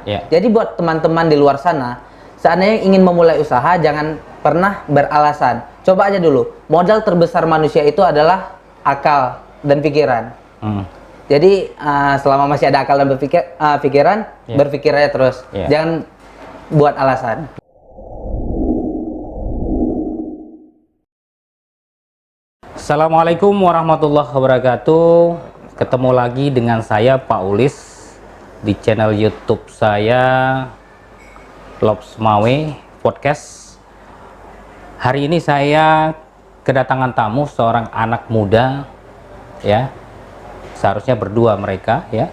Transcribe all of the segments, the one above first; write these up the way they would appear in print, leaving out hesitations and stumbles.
Ya. Jadi buat teman-teman di luar sana, seandainya ingin memulai usaha, jangan pernah beralasan. Coba aja dulu. Modal terbesar manusia itu adalah akal dan pikiran. Jadi selama masih ada akal dan pikiran, berpikir aja terus. Jangan buat alasan. Assalamualaikum warahmatullahi wabarakatuh. Ketemu lagi dengan saya Pak Ulis di channel YouTube saya Lobs Mawe Podcast. Hari ini saya kedatangan tamu seorang anak muda, ya. Seharusnya berdua mereka, ya.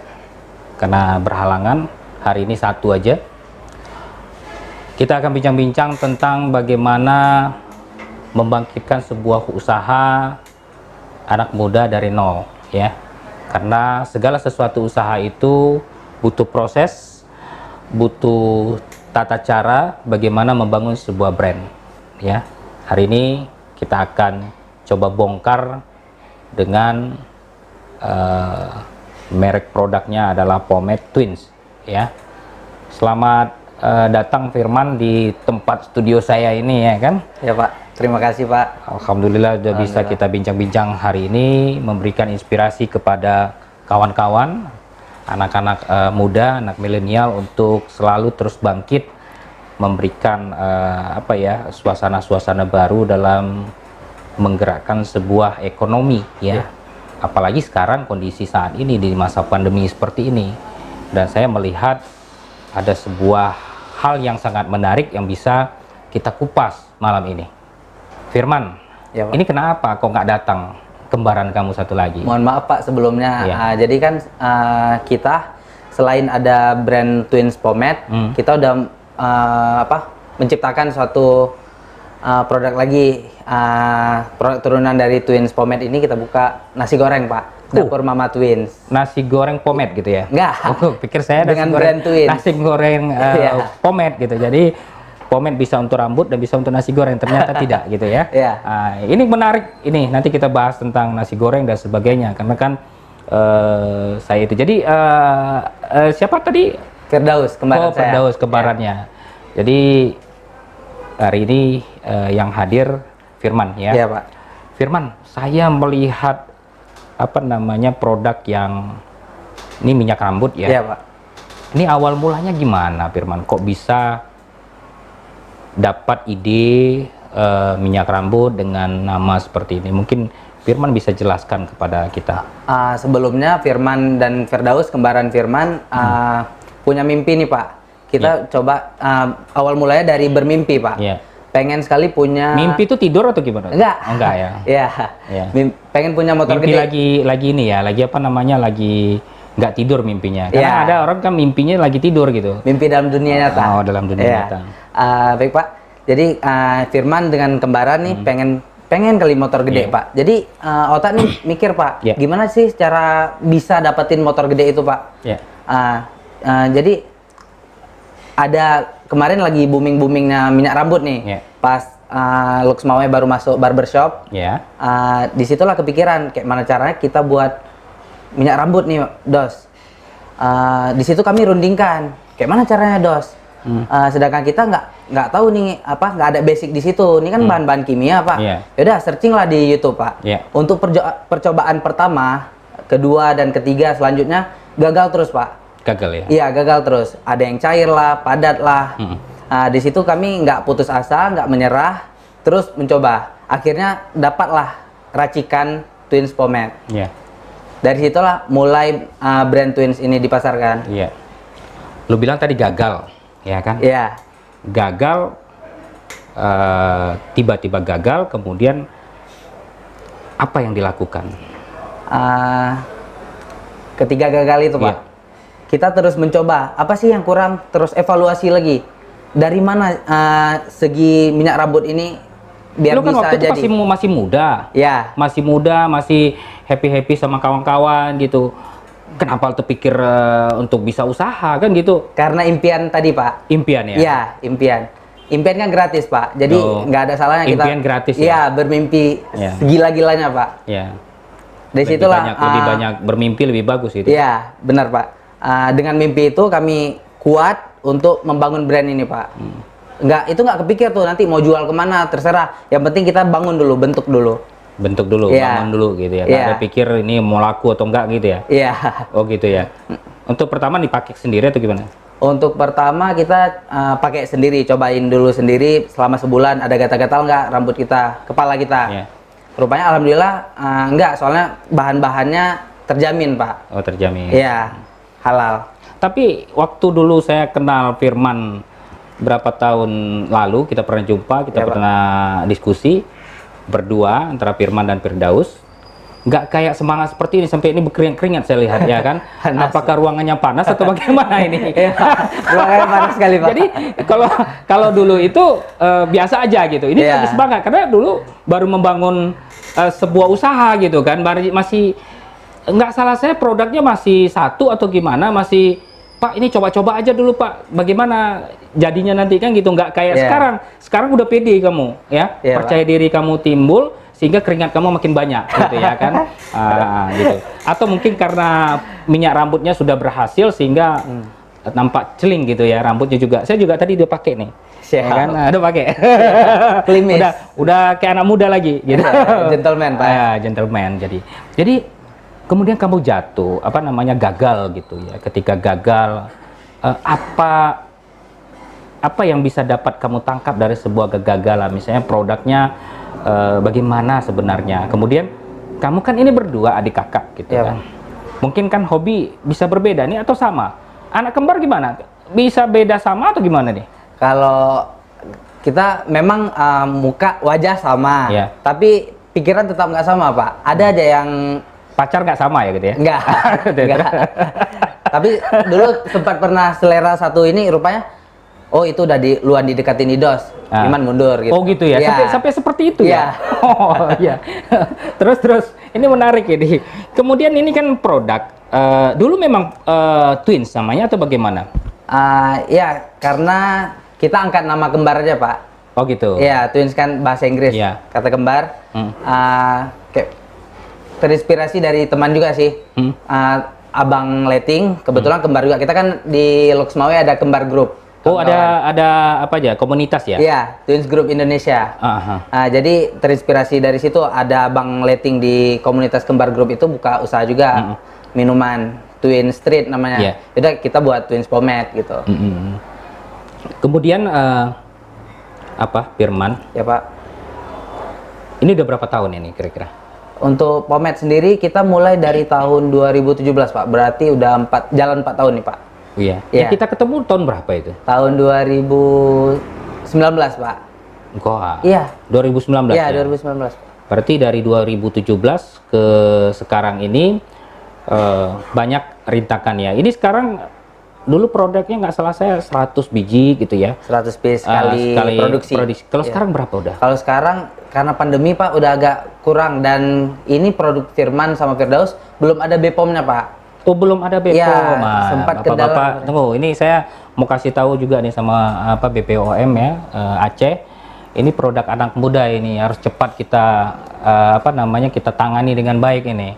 Karena berhalangan, hari ini satu aja. Kita akan bincang-bincang tentang bagaimana membangkitkan sebuah usaha anak muda dari nol, ya. Karena segala sesuatu usaha itu butuh proses, butuh tata cara bagaimana membangun sebuah brand, ya. Hari ini kita akan coba bongkar dengan merek produknya adalah Pomade Twins, ya. Selamat datang Firman di tempat studio saya ini, ya kan? Ya Pak, terima kasih Pak. Alhamdulillah sudah bisa kita bincang-bincang hari ini, memberikan inspirasi kepada kawan-kawan, anak-anak muda, anak milenial untuk selalu terus bangkit, memberikan suasana-suasana baru dalam menggerakkan sebuah ekonomi, ya. Apalagi sekarang kondisi saat ini di masa pandemi seperti ini, dan saya melihat ada sebuah hal yang sangat menarik yang bisa kita kupas malam ini. Firman, ya, Pak. Ini kenapa kok nggak datang kembaran kamu satu lagi? Mohon maaf Pak sebelumnya. Jadi kan kita selain ada brand Twins Pomade, kita udah menciptakan suatu produk lagi, produk turunan dari Twins Pomade ini. Kita buka nasi goreng Pak, dapur Mama Twins. Nasi goreng pomade gitu ya? Enggak. Pikir saya dengan brand Twins. Nasi goreng pomade gitu. Jadi pomade bisa untuk rambut dan bisa untuk nasi goreng, ternyata tidak gitu ya. Ini menarik, ini nanti kita bahas tentang nasi goreng dan sebagainya, karena kan saya itu. Jadi siapa tadi? Firdaus, kembaran saya. Firdaus, kembarannya. Jadi hari ini yang hadir Firman, ya. Iya Pak. Firman, saya melihat produk yang ini minyak rambut, ya. Iya Pak. Ini awal mulanya gimana Firman? Kok bisa dapat ide minyak rambut dengan nama seperti ini? Mungkin Firman bisa jelaskan kepada kita. Sebelumnya Firman dan Firdaus, kembaran Firman, punya mimpi nih Pak. Kita coba awal mulanya dari bermimpi Pak. Pengen sekali punya. Mimpi itu tidur atau gimana? Enggak. Enggak ya. Iya. Pengen punya motor mimpi gede. lagi ini ya, lagi lagi nggak tidur mimpinya. Karena ada orang kan mimpinya lagi tidur gitu. Mimpi dalam dunia nyata. Oh, dalam dunia nyata. Baik Pak. Jadi Firman dengan kembaran nih pengen kali motor gede Pak. Jadi otak nih mikir Pak, gimana sih cara bisa dapetin motor gede itu Pak? Jadi ada kemarin lagi boomingnya minyak rambut nih. Pas Lux Mawe baru masuk barbershop. Disitulah kepikiran kayak mana caranya kita buat minyak rambut nih, Dos. Di situ kami rundingkan kayak mana caranya, Dos. Sedangkan kita nggak tahu nih nggak ada basic di situ. Ini kan bahan-bahan kimia Pak. Yaudah searching lah di YouTube Pak. Untuk percobaan pertama, kedua dan ketiga selanjutnya gagal terus Pak. Gagal ya? Iya, gagal terus. Ada yang cair lah, padat lah. Di situ kami nggak putus asa, nggak menyerah, terus mencoba. Akhirnya dapatlah racikan Twins Pomade. Dari situlah mulai brand Twins ini dipasarkan. Lu bilang tadi gagal, ya kan? Iya. Gagal, tiba-tiba gagal, kemudian apa yang dilakukan? Ketika gagal itu Pak, kita terus mencoba, apa sih yang kurang, terus evaluasi lagi. Dari mana segi minyak rambut ini biar lu kan bisa waktu itu jadi. masih muda. Masih muda, masih happy-happy sama kawan-kawan gitu. Kenapa terpikir untuk bisa usaha kan gitu? Karena impian tadi Pak. Impian ya? Iya, impian. Impian kan gratis Pak, jadi nggak ada salahnya kita. Impian gratis ya? Iya, bermimpi segila-gilanya Pak. Dari situlah lebih banyak bermimpi lebih bagus itu. Iya, benar Pak. Dengan mimpi itu kami kuat untuk membangun brand ini, Pak. Itu nggak kepikir tuh nanti mau jual kemana, terserah. Yang penting kita bangun dulu, bentuk dulu. Bangun dulu gitu ya. Nggak ada pikir ini mau laku atau enggak gitu ya. Iya. Oh gitu ya. Untuk pertama dipakai sendiri atau gimana? Untuk pertama kita pakai sendiri, cobain dulu sendiri selama sebulan. Ada gatal-gatal nggak rambut kita, kepala kita? Iya. Rupanya alhamdulillah enggak, soalnya bahan-bahannya terjamin, Pak. Oh, terjamin. Iya, halal. Tapi waktu dulu saya kenal Firman berapa tahun lalu, kita pernah jumpa, kita pernah diskusi berdua antara Firman dan Firdaus. Nggak kayak semangat seperti ini, sampai ini berkeringat-keringat saya lihat ya kan. Apakah ruangannya panas atau bagaimana ini? Ruangannya panas sekali, Pak. Jadi kalau dulu itu biasa aja gitu. Ini lagi semangat karena dulu baru membangun sebuah usaha gitu kan. Masih nggak salah saya produknya masih satu atau gimana, masih Pak ini coba-coba aja dulu Pak, bagaimana jadinya nanti kan gitu, nggak kayak sekarang udah pede kamu ya, percaya diri kamu timbul sehingga keringat kamu makin banyak gitu ya kan. Gitu. Atau mungkin karena minyak rambutnya sudah berhasil sehingga nampak celing gitu ya rambutnya juga. Saya juga tadi udah pakai nih. Ya kan? Udah pakai. Klimis. udah kayak anak muda lagi gitu. Gentleman Pak. Gentleman jadi kemudian kamu jatuh, gagal gitu ya. Ketika gagal, apa yang bisa dapat kamu tangkap dari sebuah kegagalan? Misalnya produknya bagaimana sebenarnya? Kemudian kamu kan ini berdua adik kakak gitu kan. Mungkin kan hobi bisa berbeda nih atau sama? Anak kembar gimana? Bisa beda sama atau gimana nih? Kalau kita memang muka wajah sama, tapi pikiran tetap nggak sama, Pak. Ada aja yang pacar nggak sama ya gitu ya? Nggak. Tapi dulu sempat pernah selera satu ini rupanya, oh itu udah luan didekatin Idos, Iman mundur gitu. Oh gitu ya? Sampai seperti itu ya? Oh iya. Terus ini menarik ini. Kemudian ini kan produk, dulu memang twins namanya atau bagaimana? Ya karena kita angkat nama kembar aja Pak. Oh gitu? Iya, twins kan bahasa Inggris, kata kembar. Terinspirasi dari teman juga sih, Abang Leting, kebetulan kembar juga. Kita kan di Loksmawe ada kembar group. Oh ada apa aja, komunitas ya? Iya, Twins Group Indonesia. Jadi terinspirasi dari situ, ada Abang Leting di komunitas kembar group itu buka usaha juga, minuman Twin Street namanya. Jadi kita buat Twins Pomade gitu. Kemudian Firman? Ya Pak. Ini udah berapa tahun ini kira-kira? Untuk pomade sendiri kita mulai dari tahun 2017 Pak, berarti udah jalan 4 tahun nih Pak. Iya. Kita ketemu tahun berapa itu? Tahun 2019 Pak. Iya. 2019 ya? Iya, 2019. Berarti dari 2017 ke sekarang ini banyak rintakan ya. Ini sekarang dulu produknya nggak salah saya 100 biji gitu ya. 100 piece sekali produksi. Kalau sekarang berapa udah? Kalau sekarang karena pandemi Pak udah agak kurang, dan ini produk Firman sama Firdaus belum ada BPOM-nya Pak. Oh belum ada BPOM. Ya, sempat Bapak, tunggu, ini saya mau kasih tahu juga nih sama BPOM ya, Aceh. Ini produk anak muda, ini harus cepat kita kita tangani dengan baik ini.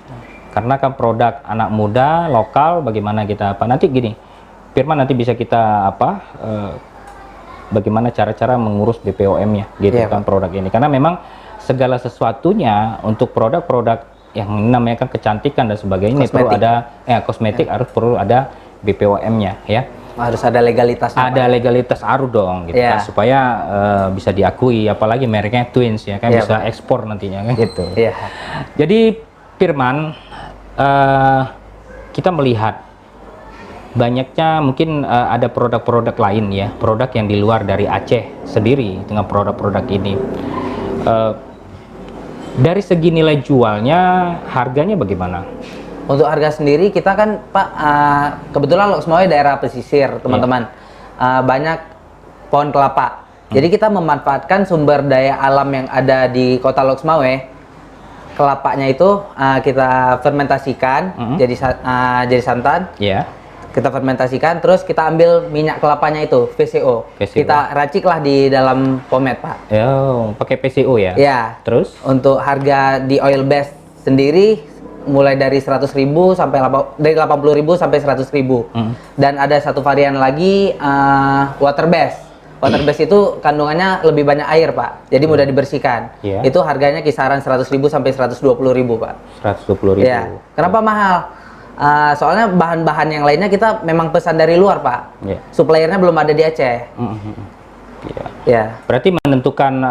Karena kan produk anak muda lokal, bagaimana kita nanti gini, Firman nanti bisa kita bagaimana cara-cara mengurus BPOM-nya gitu kan produk ini, karena memang segala sesuatunya untuk produk-produk yang namanya kan kecantikan dan sebagainya ini perlu ada kosmetik, harus perlu ada BPOM-nya ya. Harus ada legalitas. Ada legalitas harus dong gitu kan, supaya bisa diakui, apalagi mereknya Twins ya kan, bisa ekspor nantinya kan gitu. Jadi Firman, kita melihat banyaknya mungkin ada produk-produk lain ya, produk yang di luar dari Aceh sendiri dengan produk-produk ini. Dari segi nilai jualnya, harganya bagaimana? Untuk harga sendiri kita kan Pak, kebetulan Loksmawe daerah pesisir teman-teman, banyak pohon kelapa. Jadi kita memanfaatkan sumber daya alam yang ada di kota Loksmawe. Kelapanya itu kita fermentasikan jadi santan. Kita fermentasikan, terus kita ambil minyak kelapanya itu, VCO. Kita raciklah di dalam pomade Pak. Pakai VCO ya? Ya. Terus? Untuk harga di oil base sendiri mulai dari 100.000 sampai dari 80.000 sampai 100.000. Dan ada satu varian lagi water base. Water base itu kandungannya lebih banyak air, Pak. Jadi mudah dibersihkan. Itu harganya kisaran 100.000 sampai 120.000, Pak. 120.000. Ya. Kenapa mahal? Soalnya bahan-bahan yang lainnya kita memang pesan dari luar, Pak. Suppliernya belum ada di Aceh. Berarti menentukan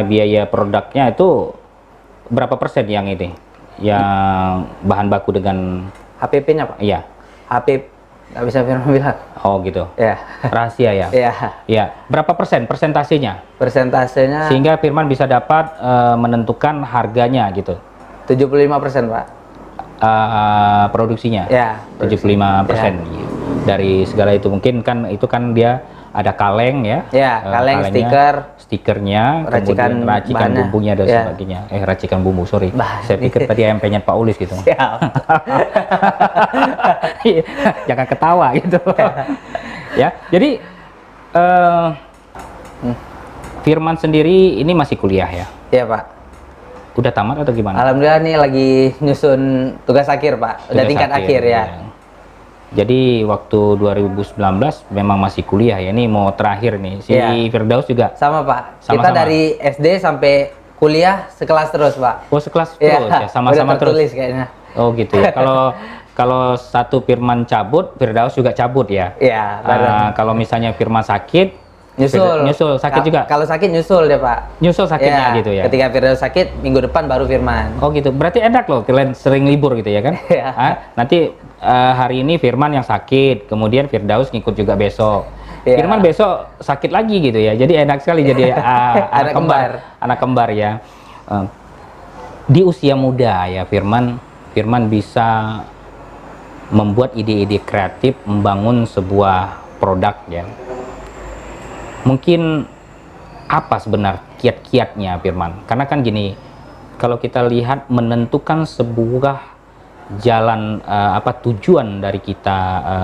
biaya produknya itu berapa persen yang ini? Yang bahan baku dengan HPP-nya, Pak? Iya. HPP nggak bisa Firman bilang. Oh gitu. Ya. Rahasia ya. Iya. Ya. Berapa persen persentasenya? Persentasenya. Sehingga Firman bisa dapat menentukan harganya gitu. 75%, Pak. Produksinya. Ya. 75% dari segala itu. Mungkin kan itu kan dia ada kaleng ya. Ya, kaleng, stikernya, racikan kemudian racikan bahannya. bumbunya dan sebagainya. Racikan bumbu, sorry. Saya pikir tadi ayam penyet Pak Ulis gitu. Jangan ketawa gitu. Ya, jadi Firman sendiri ini masih kuliah ya? Iya, Pak. Udah tamat atau gimana? Alhamdulillah nih lagi nyusun tugas akhir, Pak. Udah tingkat akhir ya. Jadi waktu 2019 memang masih kuliah ya, ini mau terakhir nih. Si Firdaus juga? Sama, Pak. Kita dari SD sampai kuliah sekelas terus, Pak. Oh, sekelas terus ya, sama-sama terus? Kayaknya. Oh gitu ya. Kalau satu Firman cabut, Firdaus juga cabut ya? Iya. Kalau misalnya Firman sakit, nyusul sakit juga? Kalau sakit nyusul deh, Pak. Nyusul sakitnya gitu ya? Ketika Firdaus sakit, minggu depan baru Firman. Oh gitu, berarti enak loh, kalian sering libur gitu ya kan? Nanti hari ini Firman yang sakit, kemudian Firdaus ngikut juga besok. Firman besok sakit lagi gitu ya, jadi enak sekali jadi anak kembar ya. Di usia muda ya Firman bisa membuat ide-ide kreatif, membangun sebuah produk ya. Mungkin apa sebenarnya kiat-kiatnya Firman? Karena kan gini, kalau kita lihat menentukan sebuah jalan tujuan dari kita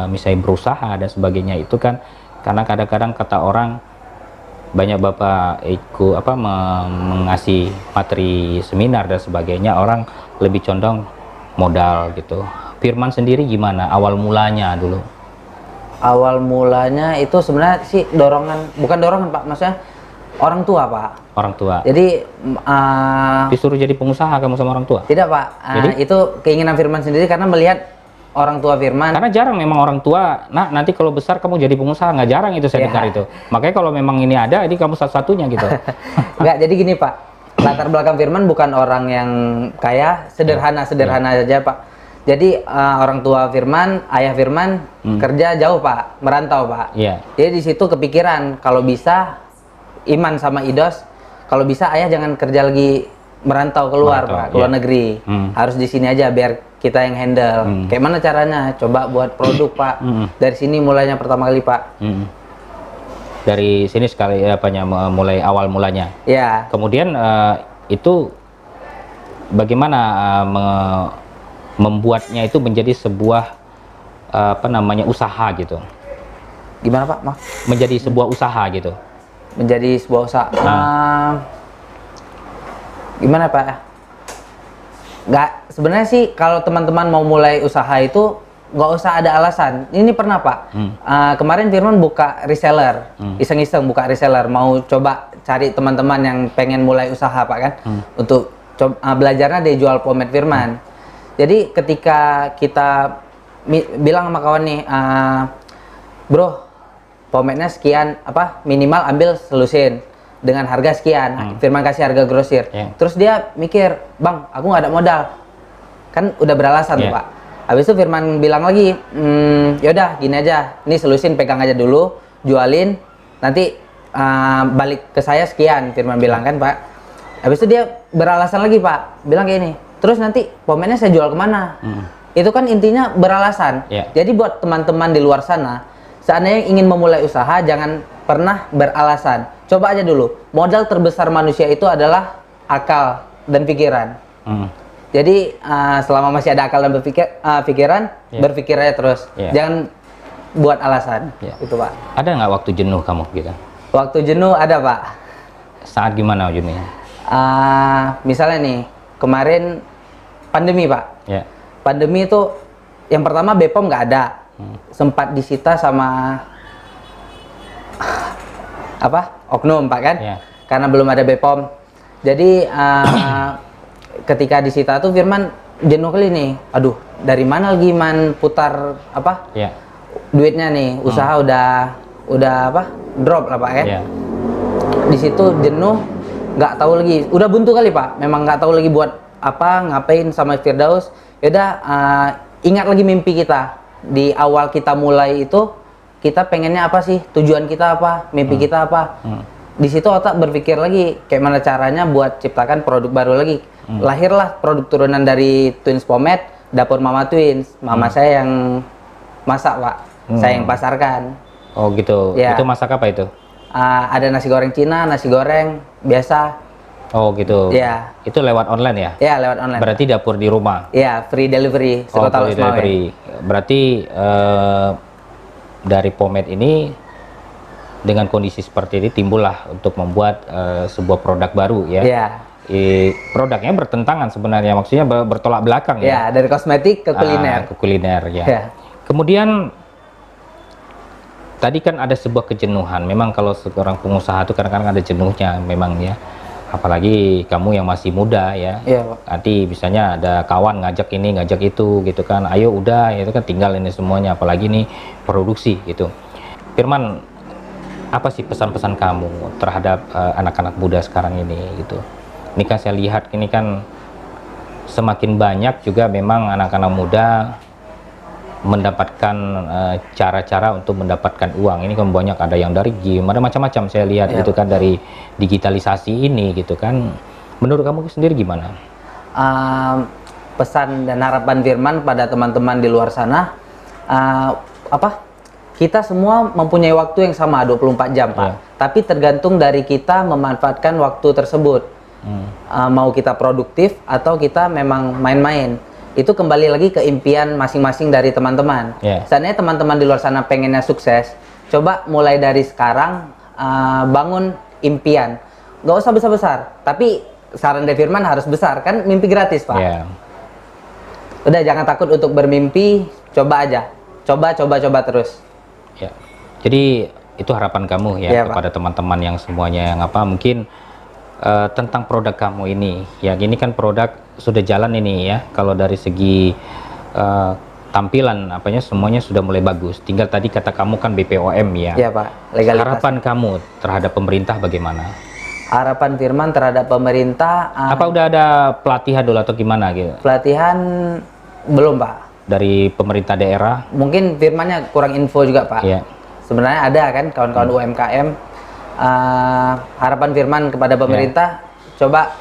misalnya berusaha dan sebagainya itu kan, karena kadang-kadang kata orang banyak Bapak mengasih materi seminar dan sebagainya, orang lebih condong modal gitu. Firman sendiri gimana awal mulanya dulu? Awal mulanya itu sebenarnya sih bukan dorongan, Pak, maksudnya orang tua, Pak. Orang tua. Jadi disuruh jadi pengusaha kamu sama orang tua? Tidak, Pak. Itu keinginan Firman sendiri karena melihat orang tua Firman. Karena jarang memang orang tua, nah nanti kalau besar kamu jadi pengusaha, nggak jarang itu saya dengar itu. Makanya kalau memang ini ada, ini kamu satu-satunya gitu. Nggak, jadi gini, Pak. Latar belakang Firman bukan orang yang kaya, sederhana saja, Pak. Jadi orang tua Firman, ayah Firman kerja jauh, Pak, merantau, Pak. Jadi di situ kepikiran kalau bisa Iman sama Idos, kalau bisa ayah jangan kerja lagi merantau keluar, Pak, keluar negeri. Harus di sini aja biar kita yang handle. Kayak mana caranya? Coba buat produk, Pak. Dari sini mulainya pertama kali, Pak. Dari sini sekali mulai awal mulanya. Ya. Kemudian itu bagaimana membuatnya itu menjadi sebuah usaha gitu. Gimana, Pak? Menjadi sebuah usaha gitu. Menjadi sebuah usaha. Gimana, Pak? Nggak, sebenarnya sih kalau teman-teman mau mulai usaha itu nggak usah ada alasan. Ini pernah, Pak. Kemarin Firman buka reseller, iseng-iseng buka reseller, mau coba cari teman-teman yang pengen mulai usaha, Pak, kan? Untuk belajarnya dia jual pomade Firman. Jadi ketika kita bilang sama kawan nih, bro, pomade-nya sekian, minimal ambil selusin dengan harga sekian. Firman kasih harga grosir. Terus dia mikir, bang, aku nggak ada modal, kan udah beralasan tuh, Pak. Habis itu Firman bilang lagi, yaudah gini aja, ini selusin pegang aja dulu, jualin, nanti balik ke saya sekian. Firman bilang kan, Pak. Habis itu dia beralasan lagi, Pak, bilang kayak ini. Terus nanti pomade-nya saya jual kemana? Itu kan intinya beralasan. Jadi buat teman-teman di luar sana, seandainya ingin memulai usaha, jangan pernah beralasan. Coba aja dulu. Modal terbesar manusia itu adalah akal dan pikiran. Jadi selama masih ada akal dan pikiran, berpikir aja terus. Jangan buat alasan. Itu, Pak. Ada nggak waktu jenuh kamu gitu? Waktu jenuh ada, Pak. Saat gimana jenuhnya? Misalnya nih, kemarin pandemi Pak. Ya. Pandemi itu yang pertama BPOM nggak ada, sempat disita sama oknum Pak kan, karena belum ada BPOM. Jadi ketika disita tuh Firman jenuh kali nih, aduh dari mana lagi putar duitnya nih, usaha udah drop lah Pak kan. Di situ jenuh, nggak tahu lagi, udah buntu kali Pak, memang nggak tahu lagi buat apa, ngapain sama Firdaus. Yaudah ingat lagi mimpi kita di awal kita mulai itu, kita pengennya apa sih, tujuan kita apa, mimpi kita apa. Di situ otak berpikir lagi kayak mana caranya buat ciptakan produk baru lagi. Lahirlah produk turunan dari Twins Pomade, dapur Mama Twins. Mama saya yang masak Pak, saya yang pasarkan. Oh gitu. Ya. Itu masak apa itu? Ada nasi goreng Cina, nasi goreng biasa. Oh gitu. Ya. Itu lewat online ya? Ya, lewat online. Berarti dapur di rumah? Iya, free delivery. Free delivery. Berarti dari pomade ini dengan kondisi seperti ini timbullah untuk membuat sebuah produk baru ya? Iya. Produknya bertentangan sebenarnya, maksudnya bertolak belakang ya? Iya, dari kosmetik ke kuliner. Ke kuliner ya. Ya. Kemudian tadi kan ada sebuah kejenuhan. Memang kalau seorang pengusaha itu kadang-kadang ada jenuhnya memang ya. Apalagi kamu yang masih muda ya. Iya, Pak. Nanti misalnya ada kawan ngajak ini, ngajak itu gitu kan. Ayo udah, itu kan tinggal ini semuanya. Apalagi nih produksi gitu. Firman, apa sih pesan-pesan kamu terhadap anak-anak muda sekarang ini gitu? Ini kan saya lihat ini kan semakin banyak juga memang anak-anak muda mendapatkan cara-cara untuk mendapatkan uang. Ini kan banyak, ada yang dari game, ada macam-macam saya lihat gitu kan, dari digitalisasi ini gitu kan. Menurut kamu sendiri gimana? Pesan dan harapan Firman pada teman-teman di luar sana, kita semua mempunyai waktu yang sama 24 jam Pak. Tapi tergantung dari kita memanfaatkan waktu tersebut. Mau kita produktif atau kita memang main-main. Itu kembali lagi ke impian masing-masing dari teman-teman. Seandainya teman-teman di luar sana pengennya sukses, coba mulai dari sekarang bangun impian. Gak usah besar-besar, tapi saran dari Firman harus besar, kan mimpi gratis Pak. Udah jangan takut untuk bermimpi, coba aja. Coba terus. Ya. Jadi itu harapan kamu ya, kepada teman-teman yang semuanya yang mungkin tentang produk kamu ini ya. Ini kan produk sudah jalan ini ya, kalau dari segi tampilan semuanya sudah mulai bagus, tinggal tadi kata kamu kan BPOM ya. Iya Pak, legalitas. Harapan kamu terhadap pemerintah bagaimana? Harapan Firman terhadap pemerintah, apa udah ada pelatihan dulu atau gimana gitu? Pelatihan belum Pak. Dari pemerintah daerah? Mungkin Firmannya kurang info juga Pak. Sebenarnya ada kan kawan-kawan UMKM. Harapan Firman kepada pemerintah, coba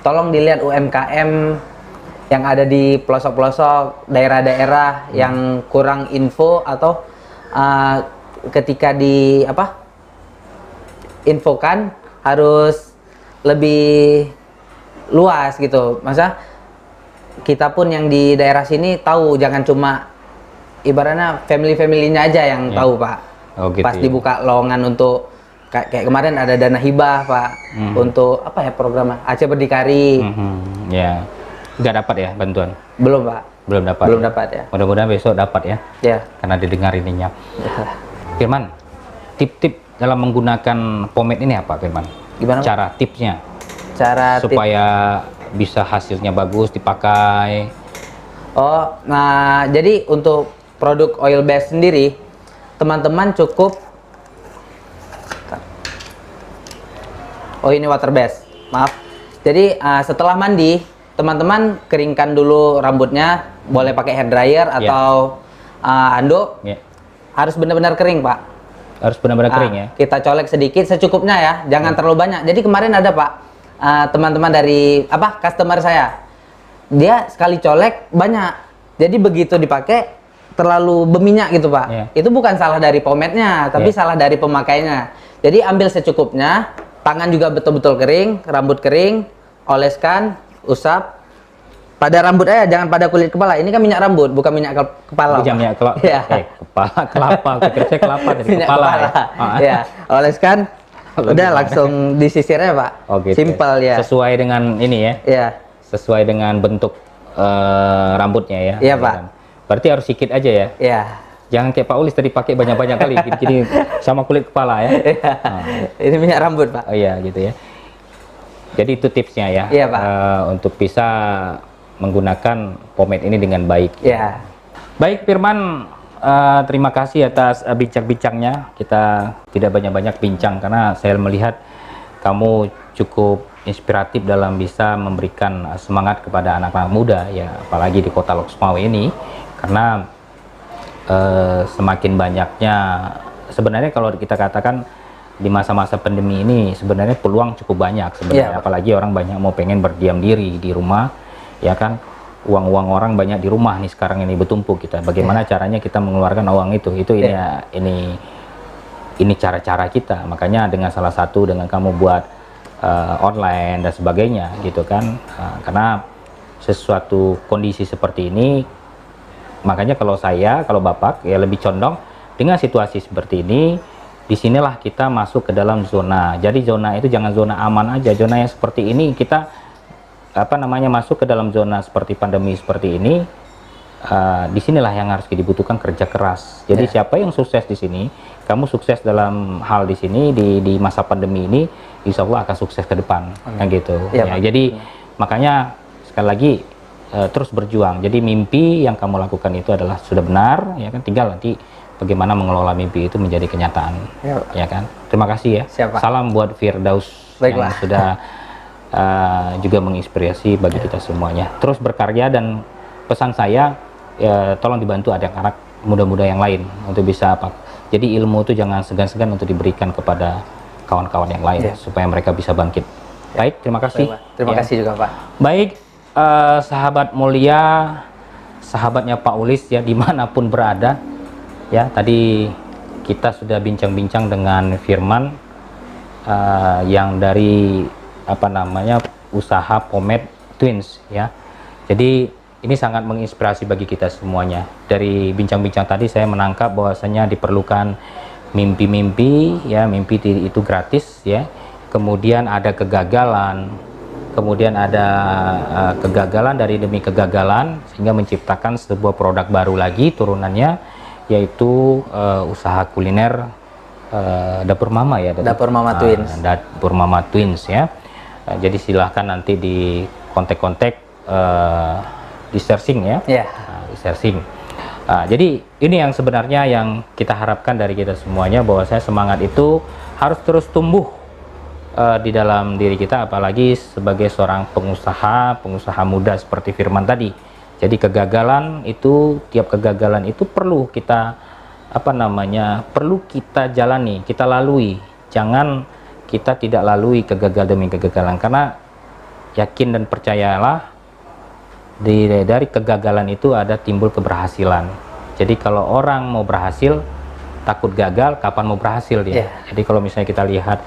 tolong dilihat UMKM yang ada di pelosok-pelosok daerah-daerah yang kurang info, atau ketika infokan harus lebih luas gitu. Masa kita pun yang di daerah sini tahu, jangan cuma ibaratnya family-nya aja yang tahu Pak. Oh, gitu. Pas dibuka lowongan untuk kayak kemarin ada dana hibah Pak, untuk programnya Aceh Berdikari. Ya, nggak dapat ya bantuan? Belum Pak. Belum dapat. Belum dapat ya. Mudah-mudahan besok dapat ya. Ya. Karena didengar ininya. Firman, tip-tip dalam menggunakan pomade ini apa Firman? Gimana? Cara tipsnya? Cara supaya bisa hasilnya bagus dipakai. Oh, nah jadi untuk produk oil base sendiri, teman-teman cukup. Oh ini water base, maaf. Jadi setelah mandi, teman-teman keringkan dulu rambutnya, boleh pakai hair dryer atau handuk. Harus benar-benar kering Pak. Harus benar-benar kering ya. Kita colek sedikit secukupnya ya, jangan terlalu banyak. Jadi kemarin ada Pak, teman-teman dari customer saya, dia sekali colek banyak. Jadi begitu dipakai terlalu berminyak gitu Pak. Itu bukan salah dari pomade-nya, tapi salah dari pemakainya. Jadi ambil secukupnya. Tangan juga betul-betul kering, rambut kering, oleskan, usap. Pada rambut aja, jangan pada kulit kepala. Ini kan minyak rambut, bukan minyak kepala. Bukan minyak kepala. Kepala, kelapa. Kira-kira kelapa dari kepala. Ya, oleskan. Udah langsung disisirnya Pak. Oh, gitu. Simpel ya. Sesuai dengan ini ya. Ya, sesuai dengan bentuk rambutnya ya. Iya, Pak. Berarti harus sedikit aja ya. Iya. Jangan kayak Pak Ulis tadi pakai banyak-banyak kali, gini-gini sama kulit kepala ya. Ini minyak rambut, Pak. Oh iya gitu ya. Jadi itu tipsnya ya. Iya, Pak. Untuk bisa menggunakan pomade ini dengan baik. Iya. Baik Firman, terima kasih atas bincang-bincangnya. Kita tidak banyak-banyak bincang karena saya melihat kamu cukup inspiratif dalam bisa memberikan semangat kepada anak-anak muda ya, apalagi di kota Lok Sumawe ini, karena semakin banyaknya sebenarnya kalau kita katakan di masa-masa pandemi ini sebenarnya peluang cukup banyak sebenarnya, apalagi orang banyak mau pengen berdiam diri di rumah ya kan, uang orang banyak di rumah nih sekarang ini bertumpuk. Kita bagaimana caranya kita mengeluarkan uang itu ini cara-cara kita, makanya dengan salah satu dengan kamu buat online dan sebagainya gitu kan, karena sesuatu kondisi seperti ini. Makanya kalau Bapak ya lebih condong dengan situasi seperti ini, disinilah kita masuk ke dalam zona. Jadi zona itu jangan zona aman aja, zona yang seperti ini kita masuk ke dalam zona seperti pandemi seperti ini. Disinilah yang harus dibutuhkan kerja keras. Jadi siapa yang sukses di sini, kamu sukses dalam hal di sini di masa pandemi ini, insya Allah akan sukses ke depan, kan gitu. Ya, jadi makanya sekali lagi terus berjuang. Jadi mimpi yang kamu lakukan itu adalah sudah benar, ya kan. Tinggal nanti bagaimana mengelola mimpi itu menjadi kenyataan, ya kan. Terima kasih ya. Siapa? Salam buat Firdaus yang sudah juga menginspirasi bagi kita semuanya. Terus berkarya, dan pesan saya tolong dibantu anak-anak muda-muda yang lain untuk bisa jadi ilmu itu jangan segan-segan untuk diberikan kepada kawan-kawan yang lain supaya mereka bisa bangkit. Baik, terima kasih. Terima kasih juga Pak. Baik. Sahabat mulia, sahabatnya Pak Ulis ya dimanapun berada ya, tadi kita sudah bincang-bincang dengan Firman yang dari usaha Pomade Twins ya. Jadi ini sangat menginspirasi bagi kita semuanya. Dari bincang-bincang tadi saya menangkap bahwasanya diperlukan mimpi-mimpi ya, mimpi itu gratis ya. Kemudian ada kegagalan, kemudian ada kegagalan dari demi kegagalan sehingga menciptakan sebuah produk baru lagi turunannya, yaitu usaha kuliner Dapur Mama ya. Dapur Mama Twins. Dapur Mama Twins ya. Jadi silahkan nanti di kontak-kontak di searching ya. Di searching. Jadi ini yang sebenarnya yang kita harapkan dari kita semuanya, bahwa saya semangat itu harus terus tumbuh di dalam diri kita, apalagi sebagai seorang pengusaha muda seperti Firman tadi. Jadi tiap kegagalan itu perlu kita perlu kita jalani, kita lalui. Jangan kita tidak lalui kegagalan demi kegagalan, karena yakin dan percayalah dari kegagalan itu ada timbul keberhasilan. Jadi kalau orang mau berhasil takut gagal, kapan mau berhasil dia? Jadi kalau misalnya kita lihat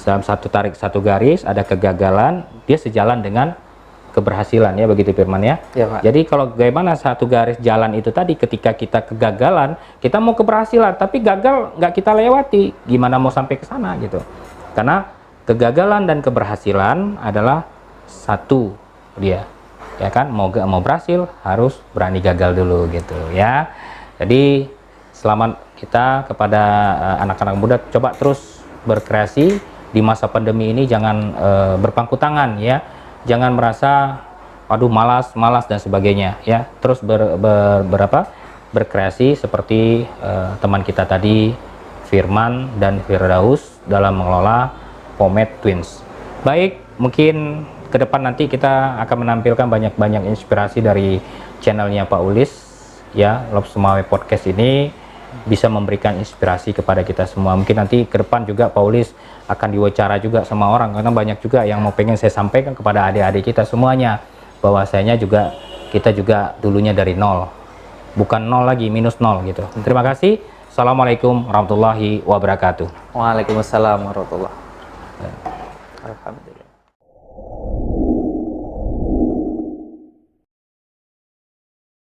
dalam tarik satu garis ada kegagalan, dia sejalan dengan keberhasilan ya, begitu Firman ya. Pak. Jadi kalau bagaimana satu garis jalan itu tadi, ketika kita kegagalan, kita mau keberhasilan tapi gagal nggak kita lewati, gimana mau sampai ke sana gitu. Karena kegagalan dan keberhasilan adalah satu dia, ya kan. Mau berhasil harus berani gagal dulu gitu ya. Jadi selamat kita kepada anak-anak muda, coba terus berkreasi di masa pandemi ini, jangan berpangku tangan ya, jangan merasa aduh malas dan sebagainya ya. Terus berkreasi seperti teman kita tadi Firman dan Firdaus dalam mengelola Pomade Twins. Baik, mungkin ke depan nanti kita akan menampilkan banyak inspirasi dari channelnya Pak Ulis ya. Lok Sumawe Podcast ini bisa memberikan inspirasi kepada kita semua. Mungkin nanti ke depan juga Pak Ulis akan diwawancara juga sama orang, karena banyak juga yang mau pengen saya sampaikan kepada adik-adik kita semuanya, bahwasanya juga kita juga dulunya dari nol, bukan nol lagi, minus nol gitu. Terima kasih. Assalamualaikum warahmatullahi wabarakatuh. Waalaikumsalam warahmatullahi wabarakatuh. Alhamdulillah.